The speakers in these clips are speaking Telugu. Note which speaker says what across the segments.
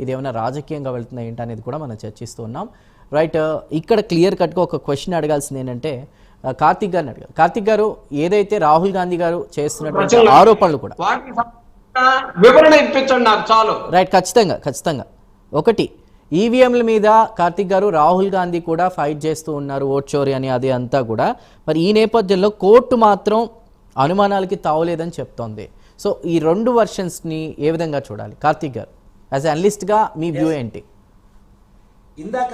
Speaker 1: ఇదేమైనా రాజకీయంగా వెళ్తుందా ఏంటి అనేది కూడా మనం చర్చిస్తూ ఉన్నాం. రైట్, ఇక్కడ క్లియర్ కట్గా ఒక క్వశ్చన్ అడగాల్సింది ఏంటంటే కార్తిక్ గారిని అడగాలి. కార్తిక్ గారు, ఏదైతే రాహుల్ గాంధీ గారు చేస్తున్నటువంటి ఆరోపణలు కూడా
Speaker 2: వివరణ ఇప్పించండి నాకు చాలు.
Speaker 1: రైట్, ఖచ్చితంగా ఒకటి, ఈవీఎంల మీద కార్తిక్ గారు రాహుల్ గాంధీ కూడా ఫైట్ చేస్తూ ఉన్నారు, ఓట్ చోరీ అని, అది అంతా కూడా. మరి ఈ నేపథ్యంలో కోర్టు మాత్రం అనుమానాలకి తావలేదని చెప్తోంది. సో ఈ రెండు వర్షన్స్ని ఏ విధంగా చూడాలి కార్తిక్ గారు, యాజ్ అనలిస్ట్గా మీ వ్యూ ఏంటి?
Speaker 3: ఇందాక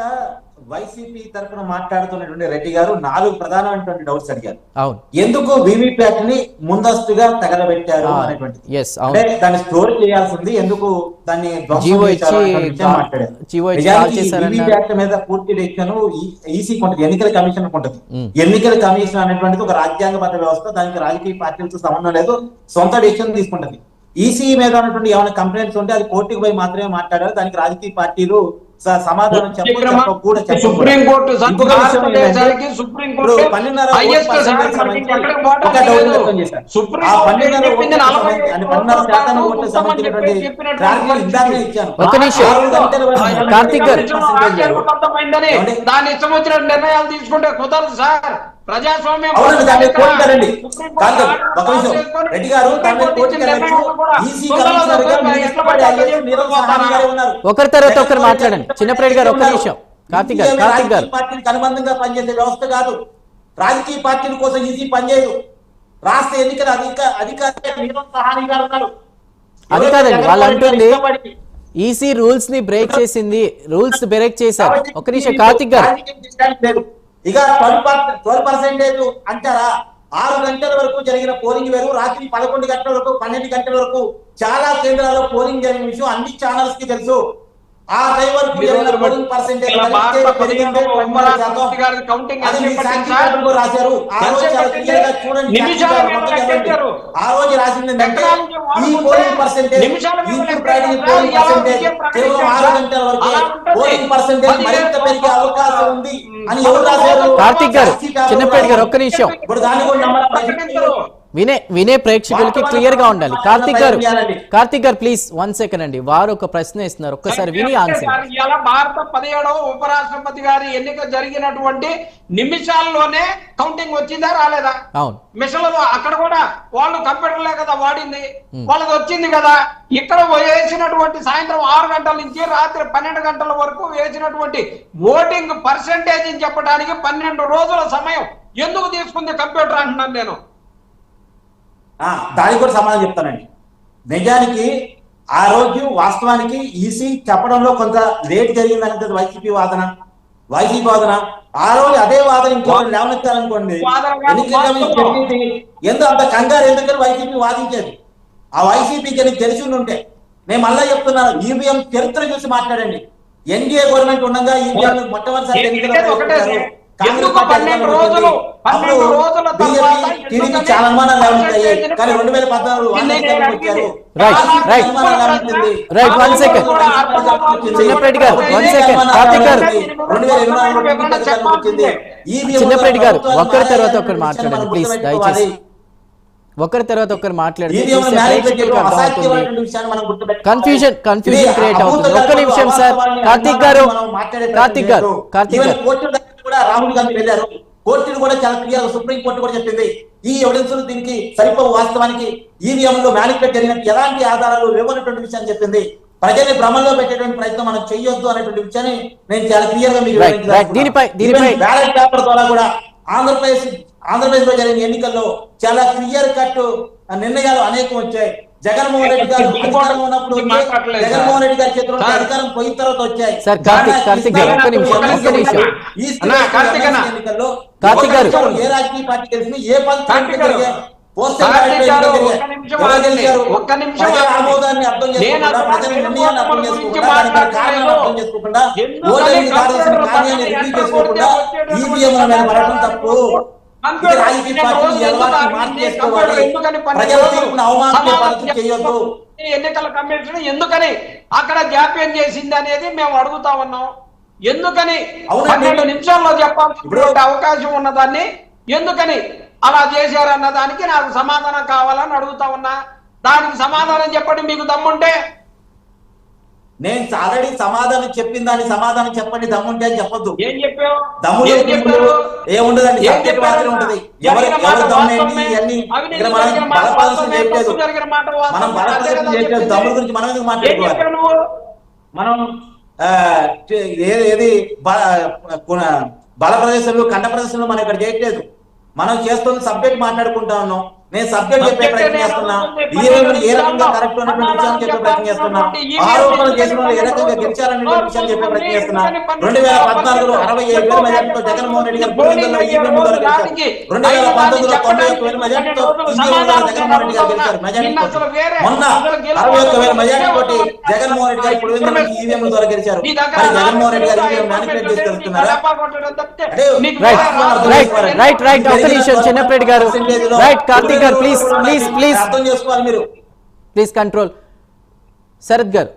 Speaker 3: వైసీపీ తరఫున మాట్లాడుతున్నటువంటి రెడ్డి గారు 4 ప్రధానమైనటువంటి డౌట్స్ అడిగారు. అవును, ఎందుకు వీవీప్యాట్ ని ముందస్తుగా తగలబెట్టారు అనేటువంటిది. అంటే దాన్ని స్టోర్ చేయాల్సింది ఎందుకు, దాన్ని వీవీప్యాట్ మీద పూర్తి డెసిషన్ ఈసీ కొంటది, ఎన్నికల కమిషన్ కొంటది. ఎన్నికల కమిషన్ అనేటువంటిది ఒక రాజ్యాంగబద్ధ వ్యవస్థ, దానికి రాజకీయ పార్టీలతో సంబంధం లేదు, సొంత డెసిషన్ తీసుకుంటది. ఈసీ మీద ఉన్నటువంటి ఏమైనా కంప్లైంట్స్ ఉంటే అది కోర్టుకు పోయి మాత్రమే మాట్లాడారు, దానికి రాజకీయ పార్టీలు సమాధానం
Speaker 2: సుప్రీంకోర్టు దాని ఇష్టం వచ్చిన నిర్ణయాలు తీసుకుంటే కుదరదు సార్. ప్రజాస్వామ్యం
Speaker 1: ఒకరి తర్వాత ఒకరు మాట్లాడండి. చిన్నప్రెడ్డి గారు ఒక్క నిమిషం. కార్తిక్ గారు,
Speaker 3: పార్టీలకు అనుబంధంగా పనిచేసే వ్యవస్థ కాదు, రాజకీయ పార్టీల కోసం ఈసీ పనిచేయదు. రాష్ట్ర ఎన్నికల
Speaker 1: అది కాదండి, వాళ్ళు అంటుంది ఈసీ రూల్స్ ని బ్రేక్ చేసింది, రూల్స్ బ్రేక్ చేశారు. ఒక నిమిషం కార్తిక్ గారు,
Speaker 3: ఇక 12% అంటారా? 6 గంటల వరకు జరిగిన పోలింగ్ వేరు, రాత్రి 11 గంటల వరకు 12 గంటల వరకు చాలా కేంద్రాల్లో పోలింగ్ జరిగిన విషయం అన్ని ఛానల్స్ కి తెలుసు. ఆ టైం వరకు జరిగిన పోలింగ్ పర్సెంటేజ్ రాశారు. ఆ రోజు చాలా క్లియర్ గా చూడండి. ఆ రోజు రాసింది ఏంటంటే ఈ పోలింగ్ పర్సెంటేజ్ కేవలం 6 గంటల వరకు పోలింగ్ పర్సెంటేజ్ మరింత పెరిగే అవకాశం ఉంది అని ఎవరు రాశారు?
Speaker 1: కార్తిక్ గారు, చిన్నప్పటి గారు ఒక్క నిమిషం.
Speaker 3: ఇప్పుడు దాన్ని కూడా నమ్మాలి.
Speaker 1: వినే ప్రేక్షకులకి క్లియర్ గా ఉండాలి. కార్తిక్ గారు ప్లీజ్ 1 సెకండ్ అండి, వారు ఒక ప్రశ్న ఇస్తున్నారు, ఒక్కసారి విని ఆన్సర్.
Speaker 2: ఇలా భారత 17వ ఉపరాష్ట్రపతి గారి ఎన్నిక జరిగినటువంటి నిమిషాల్లోనే కౌంటింగ్ వచ్చిందా రాలేదా?
Speaker 1: అవును,
Speaker 2: మిషన్లో అక్కడ కూడా వాళ్ళు కంప్యూటర్లే కదా వాడింది, వాళ్ళకి వచ్చింది కదా. ఇక్కడ వేసినటువంటి సాయంత్రం 6 గంటల నుంచి రాత్రి 12 గంటల వరకు వేసినటువంటి ఓటింగ్ పర్సెంటేజ్ చెప్పడానికి 12 రోజుల సమయం ఎందుకు తీసుకుంది కంప్యూటర్ అంటున్నాను నేను.
Speaker 3: దానికి కూడా సమాధానం చెప్తానండి. నిజానికి ఆ రోజు వాస్తవానికి ఈసీ చెప్పడంలో కొంత లేట్ జరిగిందనేది వైసీపీ వాదన. ఆ రోజు అదే వాదన ఇంకో లేవనెత్తారనుకోండి, ఎందుకు అంత కంగారు ఎందుకని వైసీపీ వాదించేది. ఆ వైసీపీకి తెలిసి ఉంటే నేను మళ్ళా చెప్తున్నాను, ఈవీఎం చరిత్ర చూసి మాట్లాడండి. ఎన్డీఏ గవర్నమెంట్ ఉండగా ఈవీఎం మొట్టమొదటిసారి చాలా అనుమానాలు ఉంటాయి, కానీ 2014
Speaker 1: చిన్నప్రెడ్డి గారు ఒకరి తర్వాత ఒకరు మాట్లాడండి ప్లీజ్, దయచేసి ఒకరి తర్వాత ఒకరు మాట్లాడండి. కన్ఫ్యూజన్ క్రియేట్ అవుతుంది. ఒక్క నిమిషం సార్. కార్తిక్ గారు
Speaker 3: రాహుల్ గాంధీ వెళ్ళారు, కోర్టులు కూడా చాలా క్లియర్, సుప్రీం కోర్టు కూడా చెప్పింది ఈ ఎవిడెన్స్ దీనికి సరిపోవు, వాస్తవానికి ఈవీఎం లో మ్యానిపులేట్ జరిగినట్టు ఎలాంటి ఆధారాలు లేవనటువంటి విషయాన్ని చెప్పింది. ప్రజల్ని భ్రమంలో పెట్టేటువంటి ప్రయత్నం మనం చేయొద్దు అనేటువంటి విషయాన్ని నేను చాలా క్లియర్ గా మీకు బ్యాలెట్ పేపర్ ద్వారా కూడా ఆంధ్రప్రదేశ్ లో జరిగిన ఎన్నికల్లో చాలా క్లియర్ కట్ నిర్ణయాలు అనేకం వచ్చాయి. జగన్మోహన్ రెడ్డి గారు అధికారంలో ఉన్నప్పుడు జగన్మోహన్ రెడ్డి గారి చేతిలో అధికారం పోయిన తర్వాత వచ్చాయి. ఎన్నికల్లో ఏ రాజకీయ పార్టీ గెలిచింది, ఏ పద్ధతి జరిగాయి, ఆమోదాన్ని అర్థం చేసుకోకుండా, ప్రజల నిర్ణయాన్ని అర్థం చేసుకోకుండా, అర్థం చేసుకోకుండా, ఓటర్ని కావాల్సిన కార్యాన్ని రివ్యూ చేసుకోకుండా ఈవీఎంల మీద పడటం తప్పు.
Speaker 2: ఎన్నికల కమిషన్ ఎందుకని అక్కడ జాప్యం చేసింది అనేది మేము అడుగుతా ఉన్నాం. ఎందుకని 12 నిమిషాల్లో చెప్పాల్సిన అవకాశం ఉన్నదాన్ని ఎందుకని అలా చేశారన్న దానికి నాకు సమాధానం కావాలని అడుగుతా ఉన్నా. దానికి సమాధానం చెప్పండి మీకు దమ్ముంటే.
Speaker 3: నేను ఆల్రెడీ సమాధానం చెప్పిన దాని సమాధానం చెప్పండి, దమ్ముంటే అని చెప్పొద్దు.
Speaker 2: ఏం చెప్పావు?
Speaker 3: దమ్ములు
Speaker 2: ఏం చెప్పారు?
Speaker 3: ఏముండదండి,
Speaker 2: ఏం
Speaker 3: సబ్జెక్ట్
Speaker 2: చెప్పారు?
Speaker 3: మాత్రం ఉంటది. ఎవరు
Speaker 2: జరిగిన మాట
Speaker 3: దమ్ము ఏంటి
Speaker 2: వాస్తవమే.
Speaker 3: ఇవన్నీ
Speaker 2: అవినీతి
Speaker 3: ఇక్కడ మనం
Speaker 2: జరిగిన మాట
Speaker 3: బలప్రదర్శన
Speaker 2: వాస్తవమే.
Speaker 3: చేయట్లేదు.
Speaker 2: తప్పు జరిగిన మాట వాస్తవమే.
Speaker 3: మనం
Speaker 2: అదే
Speaker 3: బలప్రదర్శన
Speaker 2: కదా
Speaker 3: చేయట్లేదు.
Speaker 2: చెప్పింది.
Speaker 3: దమ్ముల గురించి మనం ఎందుకు
Speaker 2: ఏం
Speaker 3: మాట్లాడుకోవాలి?
Speaker 2: చెప్పావు నువ్వు?
Speaker 3: మనం ఏది బల ప్రదర్శనలు ఖండ ప్రదర్శనలు మనం ఇక్కడ చేయట్లేదు. మనం చేస్తున్న సబ్జెక్ట్ మాట్లాడుకుంటా ఉన్నాం. నేను సబ్జెక్ట్ చెప్పే ప్రయత్నం చేస్తున్నా. ఈవీఎంలు ఏ రకంగా కరెక్ట్ ఉన్నటువంటి విషయాన్ని చెప్పే ప్రయత్నం చేస్తున్నా. ఆరోపణలు చేసిన వాళ్ళు ఏ రకంగా గెలిచారనే విషయాన్ని చెప్పే ప్రయత్నం చేస్తున్నా. 2014లో 67,000 మెజార్టీతో జగన్మోహన్ రెడ్డి గారు పులివెందులలో ఈవీఎం ద్వారా గెలిచారు. 2019లో 91,000 మెజార్టీతో ఈవీఎం ద్వారా జగన్మోహన్ రెడ్డి గారు గెలిచారు మెజార్టీతో. మొన్న 61,000 మెజార్టీ తోటి జగన్మోహన్ రెడ్డి గారు పులివెందులలో ఈవీఎం ద్వారా గెలిచారు. మరి జగన్మోహన్ రెడ్డి గారు ఈవీఎం మ్యానిపులేట్ చేసి గెలుస్తున్నారా?
Speaker 1: రైట్ ఒక్క నిమిషం చిన్నప్పటి గారు. రైట్ కార్తీక్ గారు ప్లీజ్
Speaker 3: అర్థం చేసుకోవాలి మీరు.
Speaker 1: Please control. శరత్ గారు